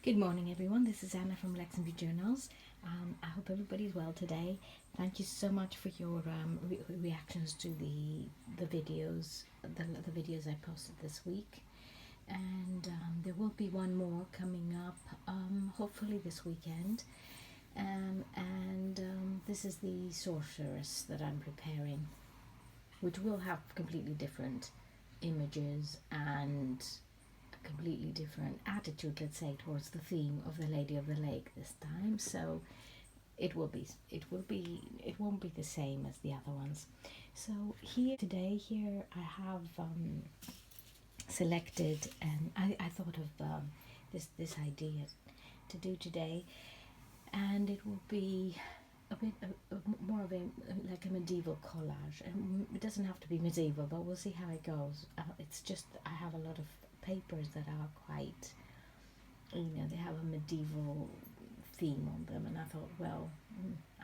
Good morning, everyone. This is Anna from Lexington Journals. I hope everybody's well today. Thank you so much for your reactions to the videos, the videos I posted this week, and there will be one more coming up, hopefully this weekend. This is the sorceress that I'm preparing, which will have completely different images and completely different attitude, let's say, towards the theme of the Lady of the Lake this time. So it won't be the same as the other ones. So here I have selected, and I thought of this idea to do today, and it will be a bit more of like a medieval collage, and it doesn't have to be medieval, but we'll see how it goes. It's just I have a lot of papers that are quite, they have a medieval theme on them, and I thought, well,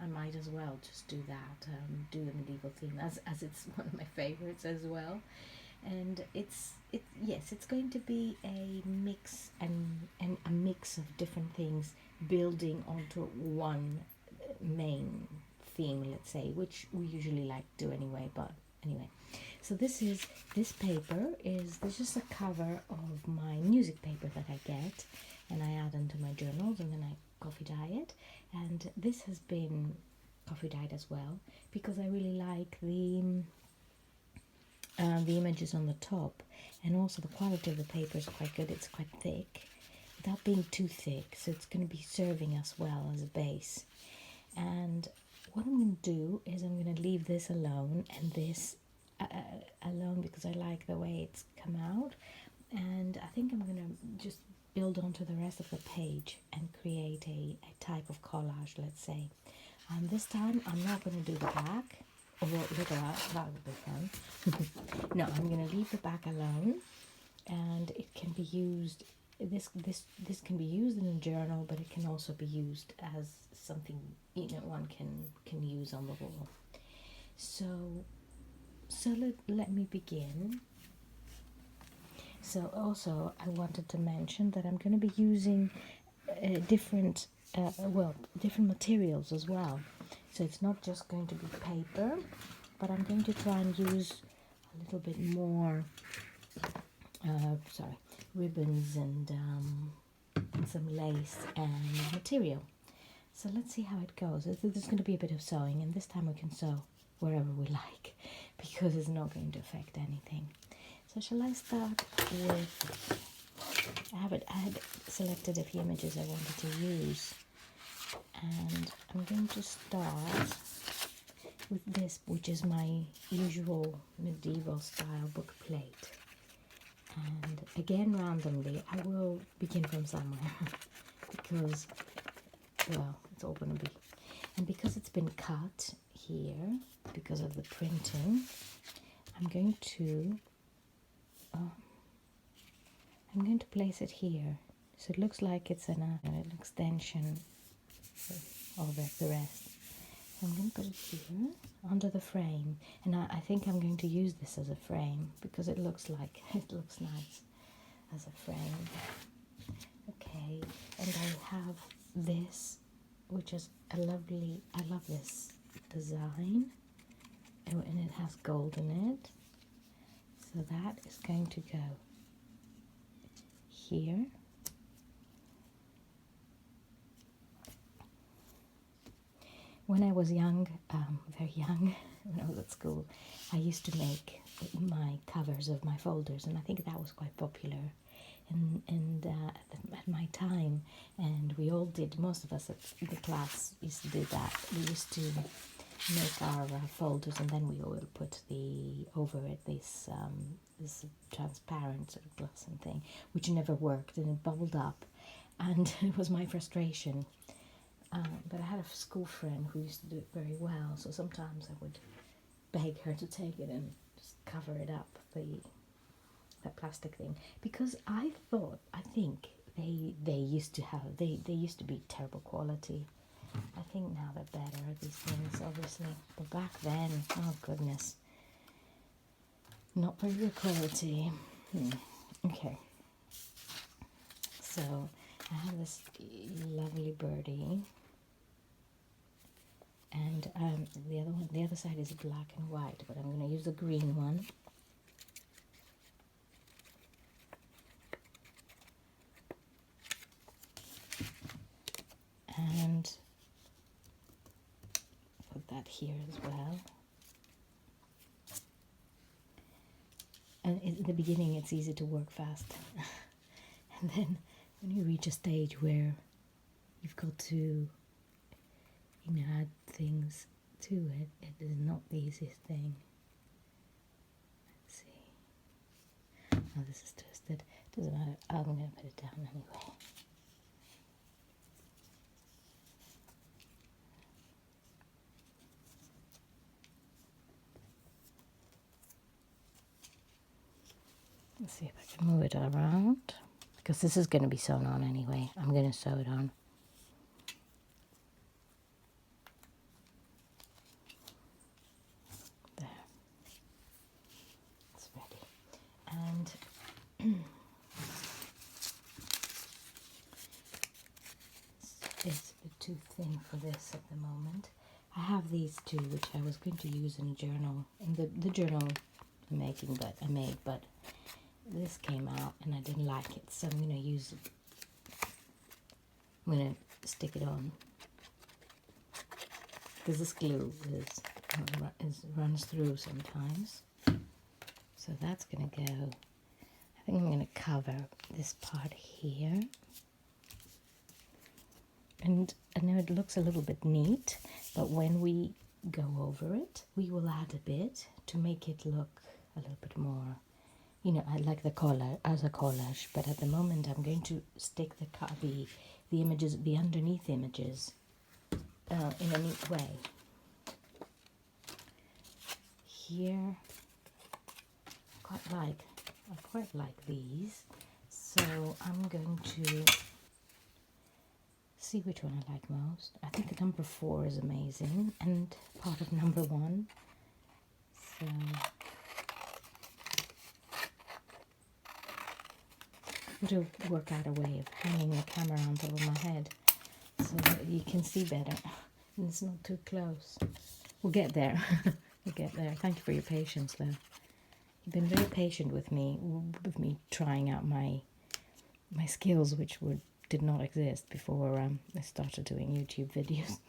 I might as well just do that, do the medieval theme, as it's one of my favorites as well. And it's going to be a mix and a mix of different things building onto one main theme, let's say, which we usually like to do anyway. But anyway, so this paper is just a cover of my music paper that I get, and I add into my journals, and then I coffee dye it. And this has been coffee dyed as well because I really like the images on the top, and also the quality of the paper is quite good. It's quite thick without being too thick, so it's going to be serving us well as a base. And what I'm going to do is I'm going to leave this alone and this alone because I like the way it's come out, and I think I'm going to just build onto the rest of the page and create a type of collage, let's say. This time I'm not going to do the back, although that would be fun. No, I'm going to leave the back alone, and it can be used, this can be used in a journal, but it can also be used as something one can use on the wall. So let me begin. So also I wanted to mention that I'm going to be using different materials as well. So it's not just going to be paper, but I'm going to try and use a little bit more ribbons and some lace and material. So let's see how it goes. There's going to be a bit of sewing, and this time we can sew wherever we like because it's not going to affect anything. So shall I start with, I had selected a few images I wanted to use, and I'm going to start with this, which is my usual medieval style book plate. And again, randomly, I will begin from somewhere because, well, it's all going to be, and because it's been cut here because of the printing, I'm going to place it here, so it looks like it's an extension of the rest. So I'm going to put it here under the frame, and I think I'm going to use this as a frame because it looks nice as a frame. Okay, and I have this, which is I love this design, and it has gold in it, so that is going to go here. When I was young, very young, when I was at school, I used to make my covers of my folders, and I think that was quite popular at my time, and we all did. Most of us at the class used to do that. We used to make our folders, and then we will put over it this transparent sort of glossing thing, which never worked, and it bubbled up, and it was my frustration. But I had a school friend who used to do it very well, so sometimes I would beg her to take it and just cover it up, that plastic thing, because I think they used to be terrible quality. I think now they're better, these things, obviously, but back then, oh goodness, not very good quality. Okay, so I have this lovely birdie, and the other side is black and white, but I'm going to use the green one. And put that here as well. And in the beginning it's easy to work fast. And then when you reach a stage where you've got to add things to it, it is not the easiest thing. Let's see. Oh, this is twisted. Doesn't matter. I'm going to put it down anyway. Let's see if I can move it around, because this is going to be sewn on anyway. I'm going to sew it on. There. It's ready. And it's a bit too thin for this at the moment. I have these two, which I was going to use in a journal, in the journal I'm making, but this came out and I didn't like it, so I'm going to use it. I'm going to stick it on, because this glue runs through sometimes. So that's going to go. I think I'm going to cover this part here. And I know it looks a little bit neat, but when we go over it, we will add a bit to make it look a little bit more, I like the collar as a collage, but at the moment I'm going to stick the images, the underneath images, in a neat way. Here, I quite like these, so I'm going to see which one I like most. I think the number 4 is amazing, and part of number 1. So I'm going to work out a way of hanging the camera on top of my head so that you can see better and it's not too close. We'll get there. We'll get there. Thank you for your patience, though. You've been very patient with me trying out my skills, which did not exist before I started doing YouTube videos.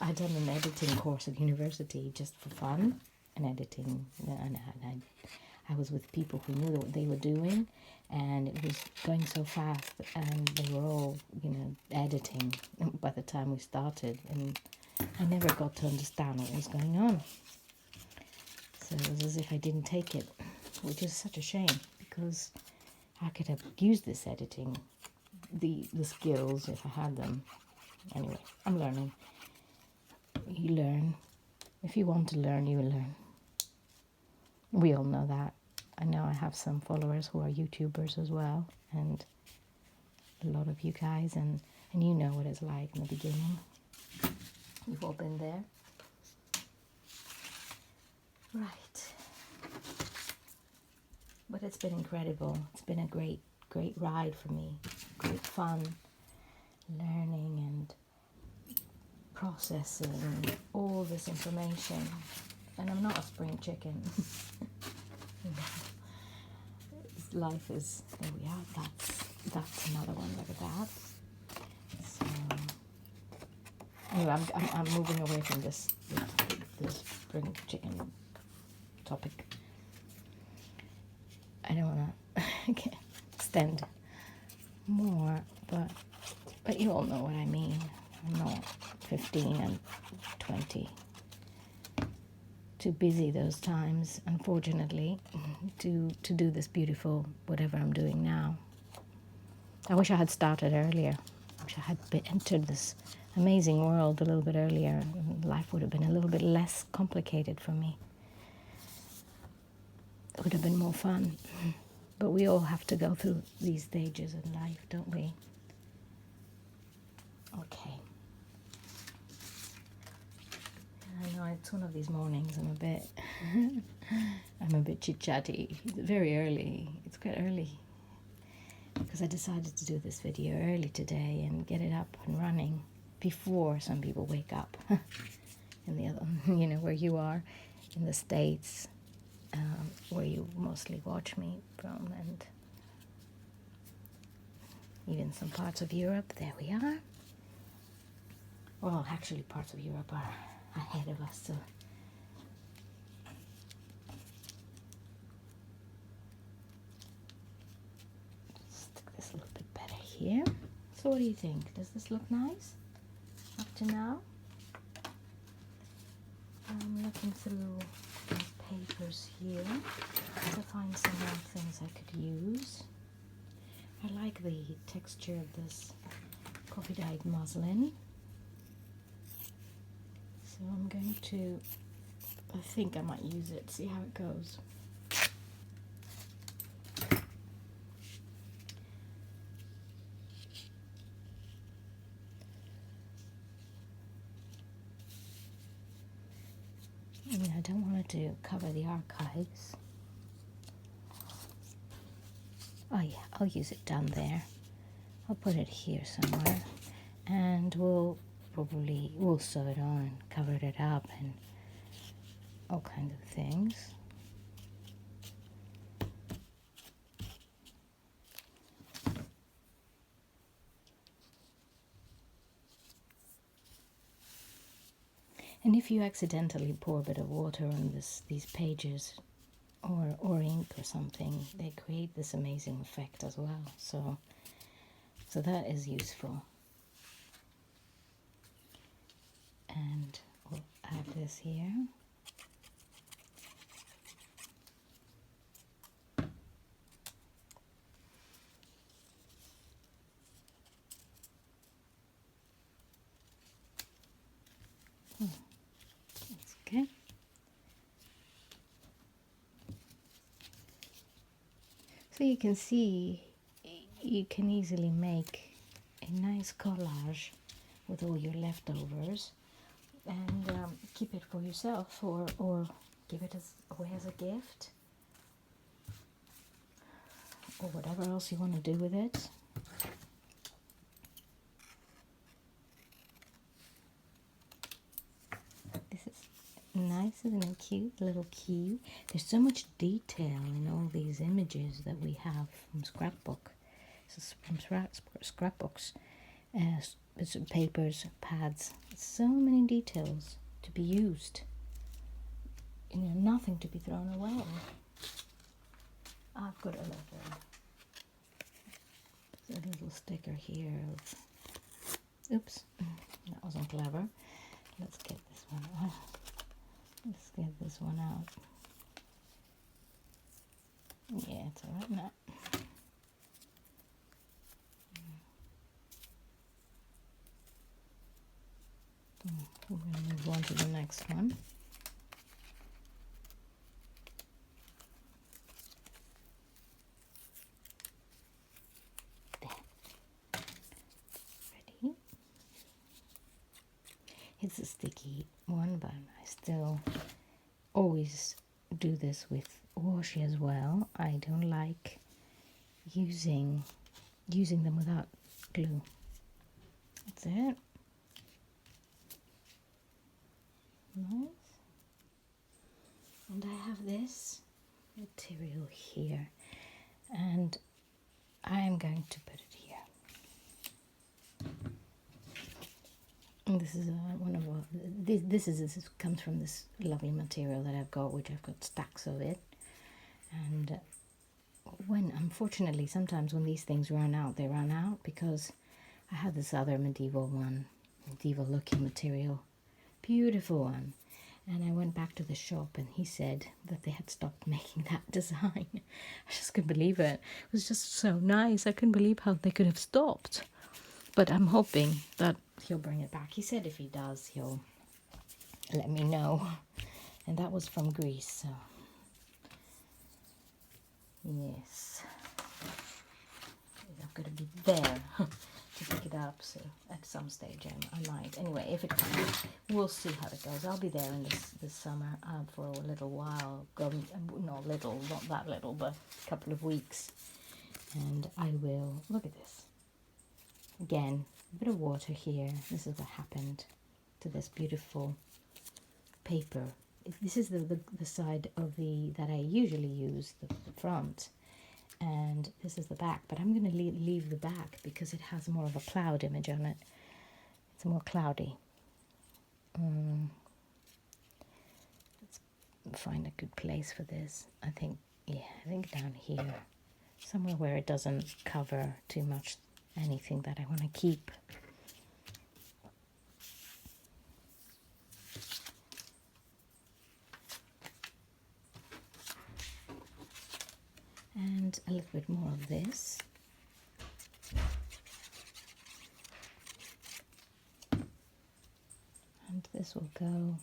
I'd done an editing course at university just for fun, and editing, and I was with people who knew what they were doing, and it was going so fast, and they were all, editing by the time we started, and I never got to understand what was going on. So it was as if I didn't take it, which is such a shame, because I could have used this editing, the skills, if I had them. Anyway, I'm learning. You learn. If you want to learn, you will learn. We all know that. I know I have some followers who are YouTubers as well, and a lot of you guys, and you know what it's like in the beginning. You've all been there. Right. But it's been incredible. It's been a great ride for me. Great fun, learning and processing all this information. And I'm not a spring chicken. Life is, there we are, that's another one, look at that. So, anyway, I'm moving away from this spring chicken topic. I don't want to extend more, but you all know what I mean. I'm not 15 and 20. Too busy those times, unfortunately, to do this beautiful whatever I'm doing now. I wish I had started earlier. I wish I had entered this amazing world a little bit earlier. Life would have been a little bit less complicated for me. It would have been more fun. But we all have to go through these stages in life, don't we? Okay. I know it's one of these mornings. I'm a bit chit-chatty. It's very early. It's quite early because because I decided to do this video early today and get it up and running before some people wake up in the other, where you are in the States, where you mostly watch me from, and even some parts of Europe. There we are. Well, actually parts of Europe are ahead of us, so stick this a little bit better here. So what do you think? Does this look nice up to now? I'm looking through my papers here to find some more things I could use. I like the texture of this coffee dyed muslin. So I'm going to, I think I might use it, see how it goes. I don't want it to cover the archives. Oh yeah, I'll use it down there. I'll put it here somewhere, and we'll sew it on, cover it up, and all kinds of things. And if you accidentally pour a bit of water on these pages, or ink or something, they create this amazing effect as well. So that is useful. And we'll add this here. That's okay. So you can see, you can easily make a nice collage with all your leftovers, and keep it for yourself, or give it away as a gift, or whatever else you want to do with it. This is nice, isn't it? Cute little key. There's so much detail in all these images that we have from scrapbooks, bits of papers, pads. So many details to be used. Nothing to be thrown away. I've got a little sticker here of, oops, that wasn't clever. Let's get this one out. Let's get this one out. Yeah, it's alright now. We're going to move on to the next one. There. Ready? It's a sticky one, but I still always do this with washi as well. I don't like using them without glue. That's it. Nice. And I have this material here, and I am going to put it here. And this is this comes from this lovely material that I've got, which I've got stacks of it. And unfortunately, sometimes when these things run out, they run out, because I had this other medieval looking material, beautiful one, and I went back to the shop and he said that they had stopped making that design. I just couldn't believe it. It was just so nice. I couldn't believe how they could have stopped. But I'm hoping that he'll bring it back. He said if he does, he'll let me know. And that was from Greece, so yes, I've got to be there to pick it up. So at some stage I might. Anyway, if it comes, we'll see how it goes. I'll be there in this summer for a little while. Not that little, but a couple of weeks. And I will, look at this. Again, a bit of water here. This is what happened to this beautiful paper. This is the side of that I usually use, the front. And this is the back, but I'm going to leave the back because it has more of a cloud image on it. It's more cloudy. Let's find a good place for this. I think down here, somewhere where it doesn't cover too much anything that I want to keep. And a little bit more of this. And this will go,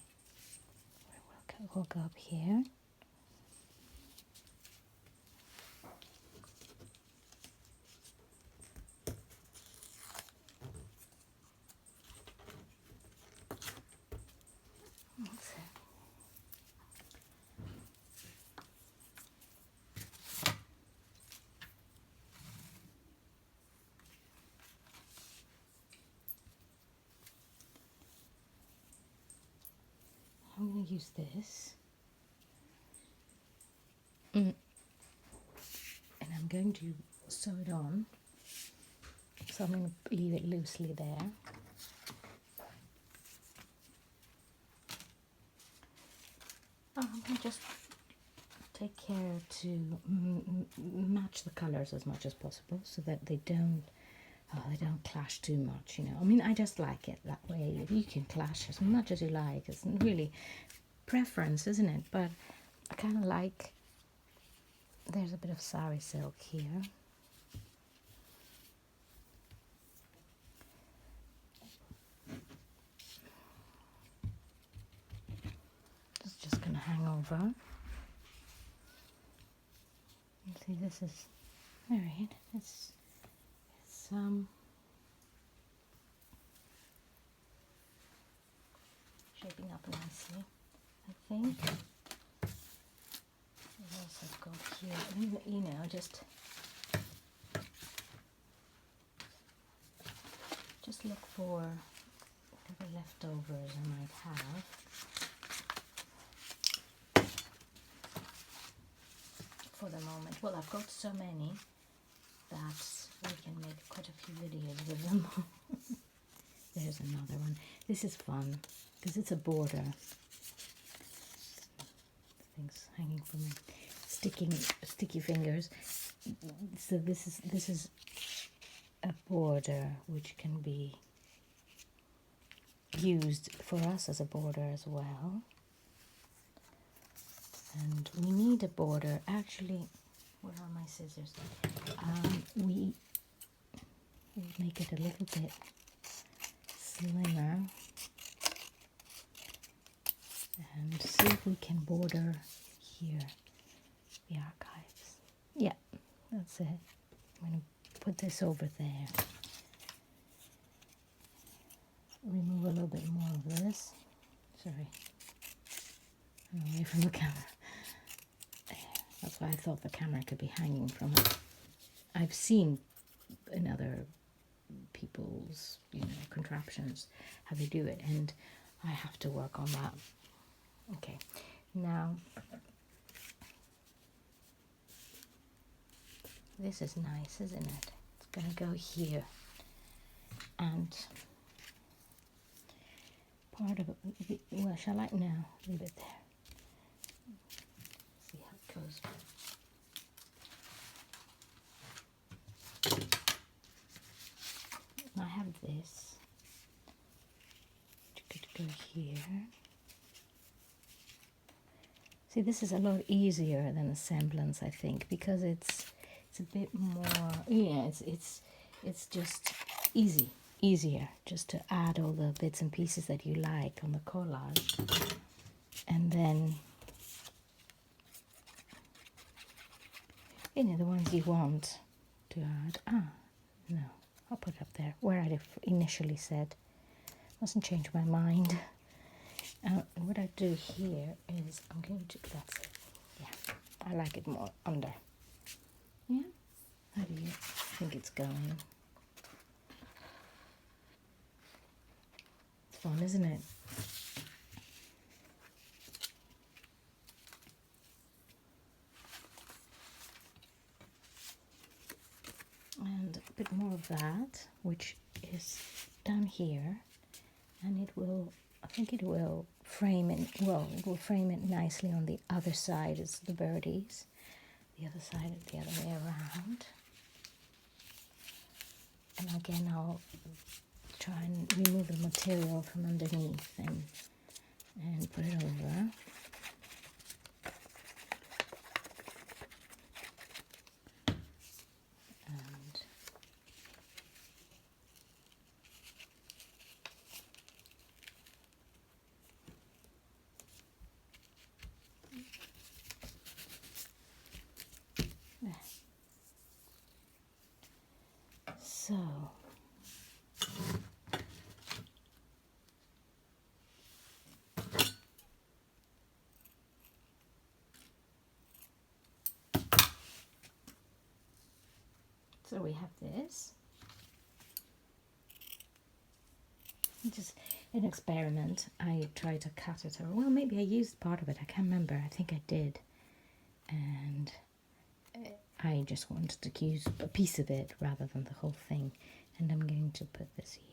we'll go up here. I'm going to use this. And I'm going to sew it on. So I'm going to leave it loosely there. I'm going to just take care to match the colors as much as possible so that they don't clash too much, you know. I mean, I just like it that way. You can clash as much as you like. It's really preference, isn't it? But I kind of like, there's a bit of sari silk here. It's just going to hang over. See, this is, all right, it's shaping up nicely, I think. I've also got here, you know, just look for whatever leftovers I might have. For the moment. Well, I've got so many that we can make quite a few videos with them. There's another one. This is fun because it's a border. Things hanging from me. Sticky fingers. So this is a border which can be used for us as a border as well. And we need a border. Actually, where are my scissors? We make it a little bit slimmer and see if we can border here the archives. Yeah, that's it. I'm going to put this over there. Remove a little bit more of this. Sorry. I'm away from the camera. That's why I thought the camera could be hanging from it. I've seen in other people's, you know, contraptions how they do it, and I have to work on that. Okay, now this is nice, isn't it? It's gonna go here, and part of it. Well, shall I now leave it there? See how it goes. I have this. It could go here. See, this is a lot easier than Assemblage, I think, because it's a bit more. Yeah, it's just easier just to add all the bits and pieces that you like on the collage, and then, you know, the ones you want to add. No, I'll put it up there where I initially said. Mustn't change my mind. What I do here is that's it. Yeah, I like it more under. Yeah, How do you think it's going? It's fun, isn't it? And a bit more of that, which is down here, and it will, I think it will frame it, well, it will frame it nicely on the other side as the birdies, the other side is the other way around. And again, I'll try and remove the material from underneath and put it over. And so we have this. Just an experiment. I tried to cut it, or well, maybe I used part of it. I can't remember. I think I did, and I just wanted to use a piece of it rather than the whole thing. And I'm going to put this here.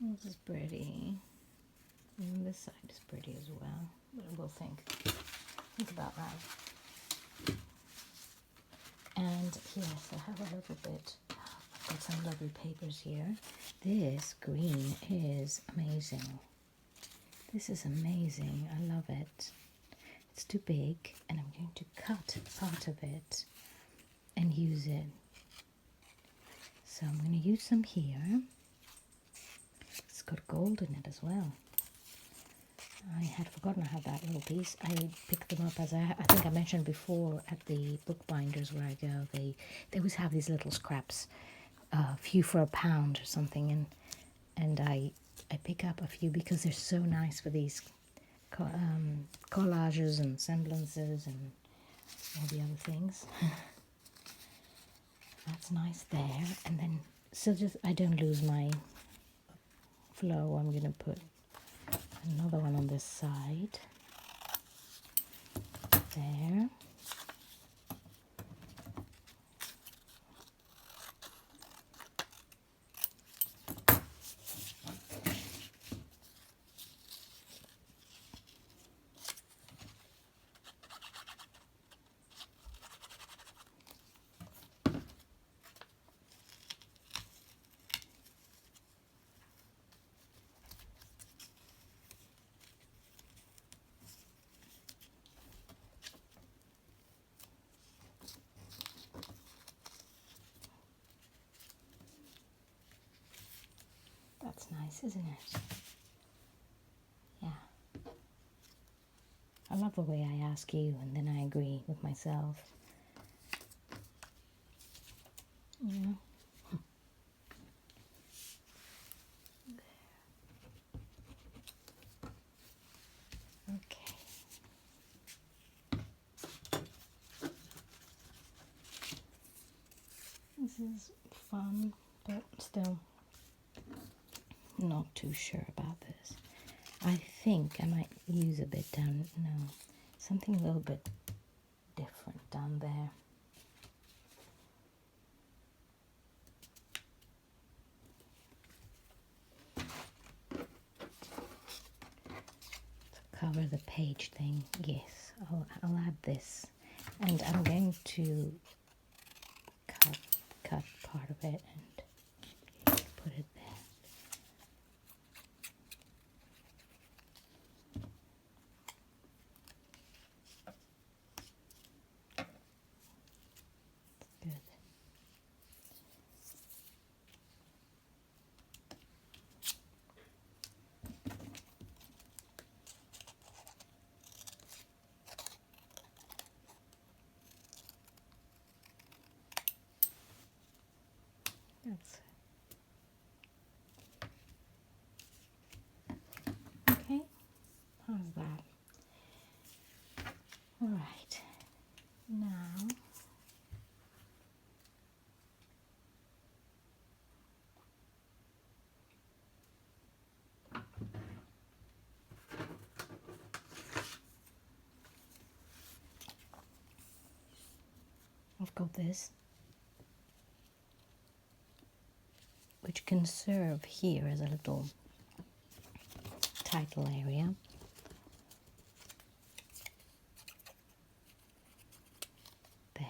This is pretty. And this side is pretty as well. But we'll think about that. And yes, I have a little bit. I've got some lovely papers here. This green is amazing. This is amazing. I love it. It's too big, and I'm going to cut part of it and use it. So I'm going to use some here. It's got gold in it as well. I had forgotten I had that little piece. I picked them up, as I think I mentioned before, at the bookbinders where I go. They always have these little scraps, a few for £1 or something, and I pick up a few because they're so nice for these collages and semblances and all the other things. That's nice there. And then, so just I don't lose my flow, I'm going to put another one on this side. There. That's nice, isn't it? Yeah. I love the way I ask you and then I agree with myself. Yeah. Okay. This is fun, but still not too sure about this. I think I might use a bit down, no, something a little bit different down there. To cover the page thing, yes, I'll add this. And I'm going to cut part of it and put it there. Good. That's okay. How's that? All right. Now I've got this, which can serve here as a little title area. There.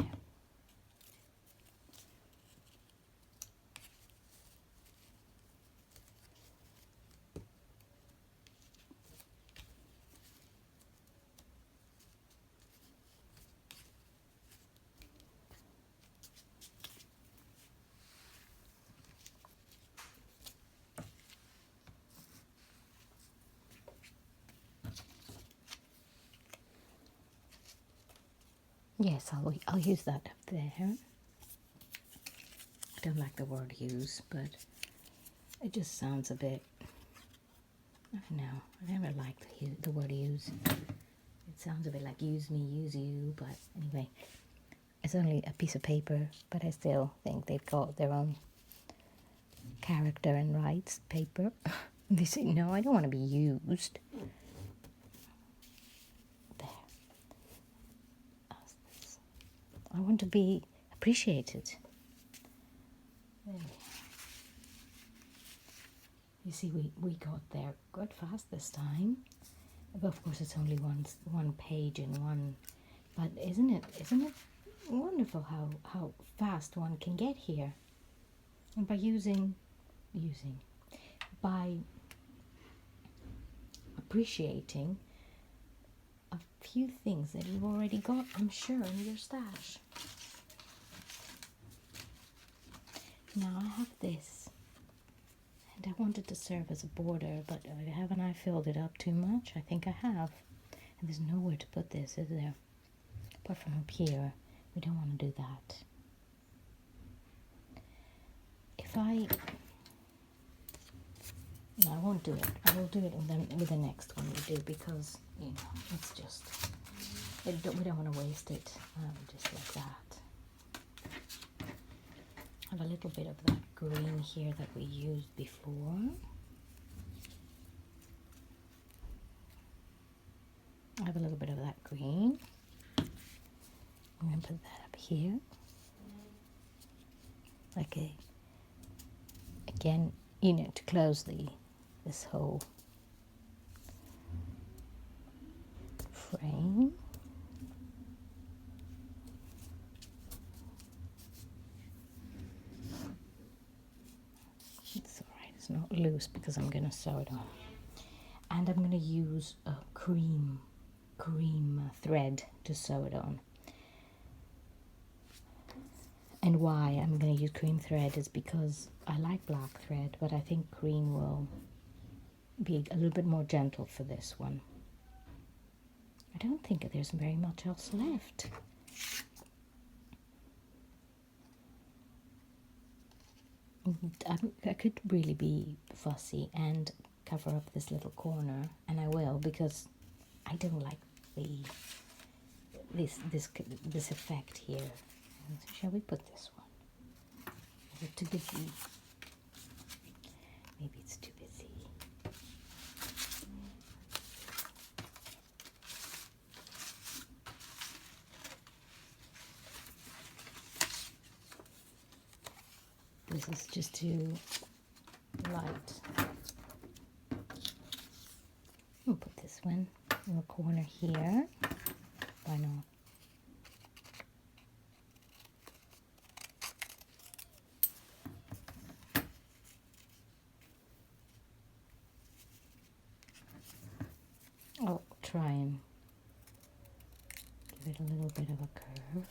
Yes, I'll use that up there. I don't like the word use, but it just sounds a bit, I don't know, I never liked the word use. It sounds a bit like use me, use you, but anyway, it's only a piece of paper, but I still think they've got their own character and rights, paper. They say, no, I don't want to be used. There. I want to be appreciated. There. You see, we got there quite fast this time. But of course, it's only one page and one. But isn't it wonderful how fast one can get here? And by by appreciating a few things that you've already got, I'm sure, in your stash. Now I have this, and I wanted to serve as a border, but haven't I filled it up too much? I think I have. And there's nowhere to put this, is there? Apart from up here. We don't want to do that. No, I won't do it. I will do it with the next one we do, because, you know, it's just, we don't want to waste it just like that. I have a little bit of that green here that we used before. I have a little bit of that green. I'm going to put that up here. Like again, you know, to close this whole frame. It's alright, it's not loose because I'm going to sew it on. And I'm going to use a cream thread to sew it on. And why I'm going to use cream thread is because I like black thread, but I think cream will be a little bit more gentle for this one. I don't think there's very much else left. I could really be fussy and cover up this little corner, and I will, because I don't like this effect here. Shall we put this one? Is it too busy? Maybe it's too busy. This is just too light. I'll put this one in the corner here. Why not? I'll try and give it a little bit of a curve.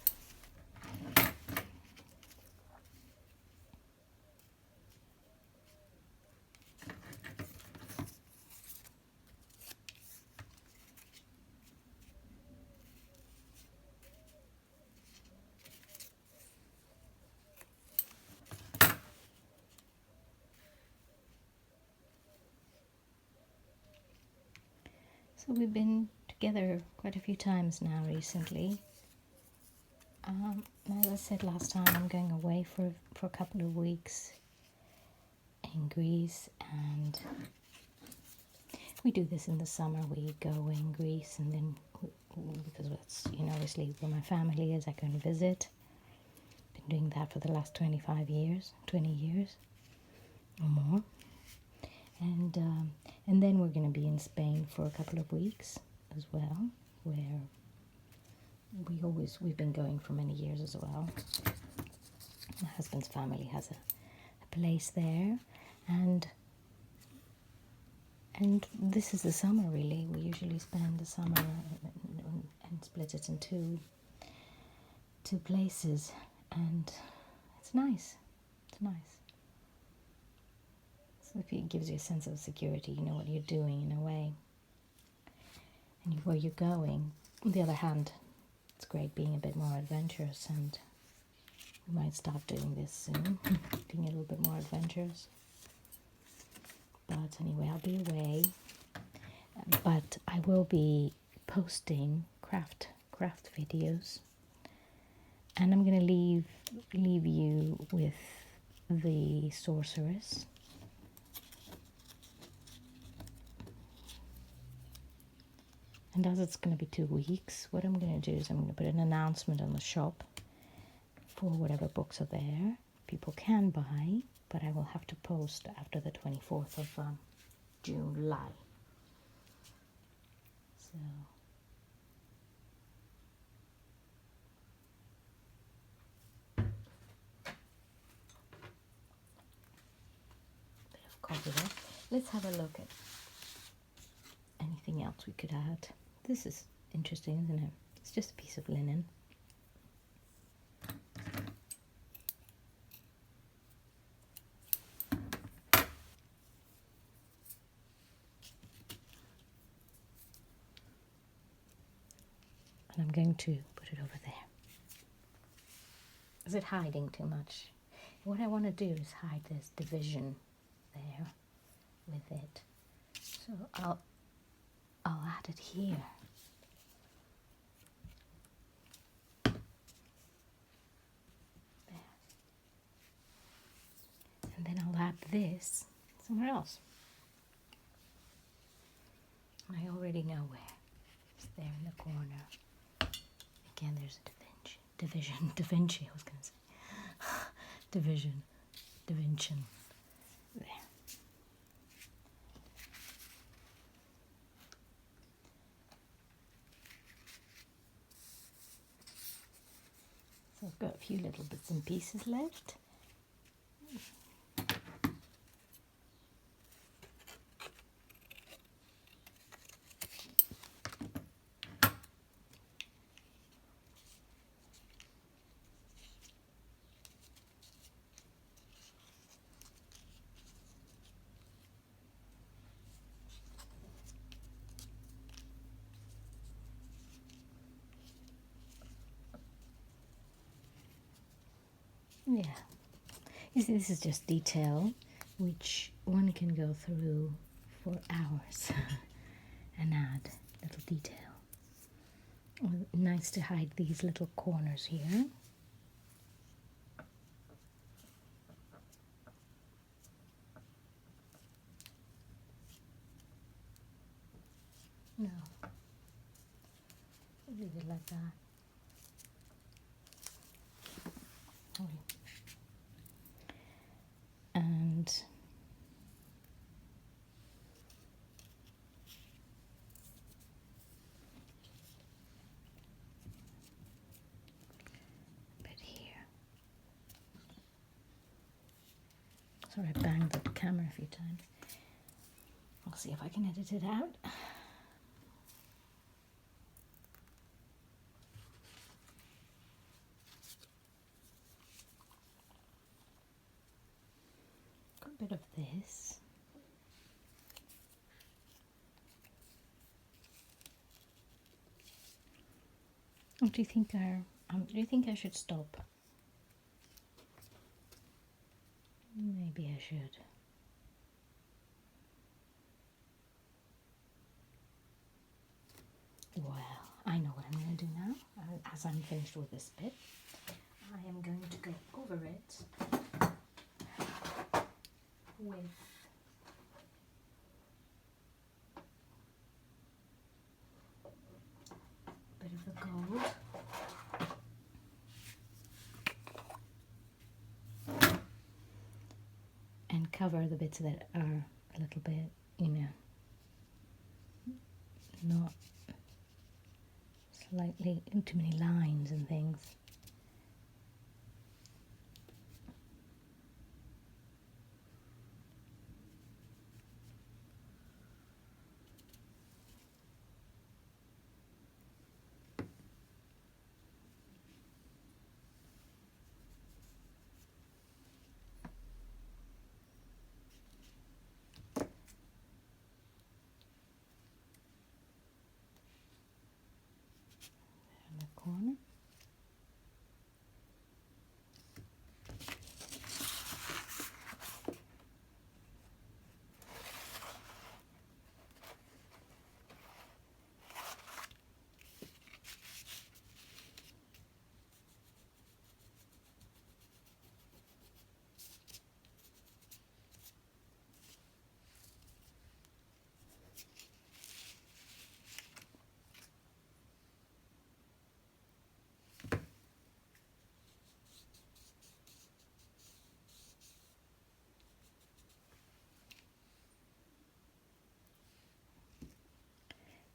So we've been together quite a few times now recently. As I said last time, I'm going away for a couple of weeks in Greece, and we do this in the summer. We go away in Greece, and then because that's, obviously where my family is, I go and visit. Been doing that for the last 20 years or more. And then we're going to be in Spain for a couple of weeks as well, where we've been going for many years as well. My husband's family has a place there, and this is the summer really. We usually spend the summer and split it in two places, and it's nice. It's nice. So it gives you a sense of security. You know what you're doing in a way, and where you're going. On the other hand, it's great being a bit more adventurous, and we might start doing this soon, being a little bit more adventurous. But anyway, I'll be away, but I will be posting craft videos, and I'm going to leave you with the sorceress. And as it's going to be 2 weeks, what I'm going to do is I'm going to put an announcement on the shop for whatever books are there. People can buy, but I will have to post after the 24th of July. So, bit of cover there. Let's have a look at anything else we could add. This is interesting, isn't it? It's just a piece of linen. And I'm going to put it over there. Is it hiding too much? What I want to do is hide this division there with it. So I'll add it here. There. And then I'll add this somewhere else. I already know where. It's there in the corner. Again, there's a division. Da Vinci, I was going to say. Division. There. So I've got a few little bits and pieces left. Yeah, you see, this is just detail which one can go through for hours and add little detail. Nice to hide these little corners here. No, leave it like that. Oh. And a bit here. Sorry, I banged the camera a few times. I'll see if I can edit it out. Got a bit of this. What do you think? Do you think I should stop? Maybe I should. as I'm finished with this bit, I am going to go over it with a bit of the gold. And cover the bits that are a little bit, you know, not slightly too many lines and things. In the corner.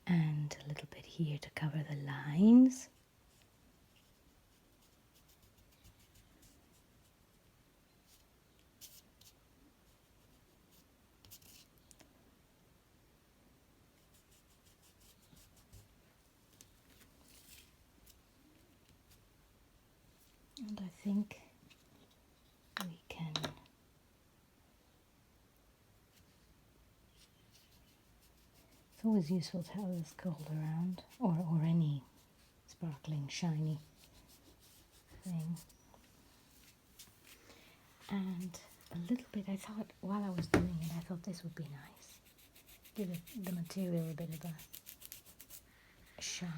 And a little bit here to cover the lines. And I think we can it's always useful to have this gold around, or any sparkling shiny thing. And a little bit, I thought while I was doing it, I thought this would be nice. Give it, the material, a bit of a shine.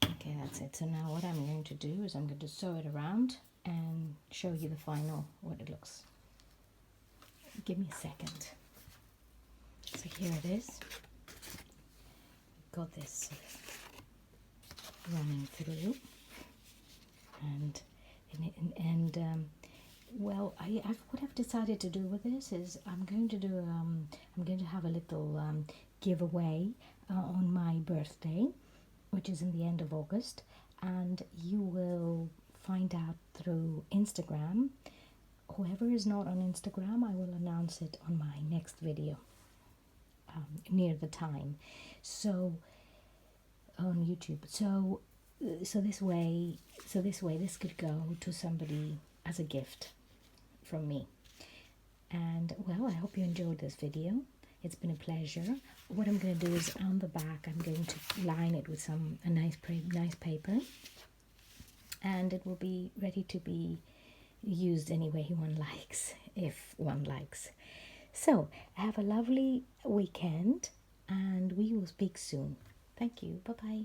Okay, that's it. So now what I'm going to do is I'm going to sew it around and show you the final, what it looks. Give me a second. So here it is. We've got this running through, well, what I've decided to do with this is I'm going to have a little giveaway on my birthday, which is in the end of August, and you will find out through Instagram. Whoever is not on Instagram, I will announce it on my next video near the time. So on YouTube. So this way, this could go to somebody as a gift from me. And well, I hope you enjoyed this video. It's been a pleasure. What I'm going to do is on the back, I'm going to line it with a nice paper, and it will be ready to be used any way one likes, if one likes. So have a lovely weekend, and we will speak soon. Thank you. Bye bye.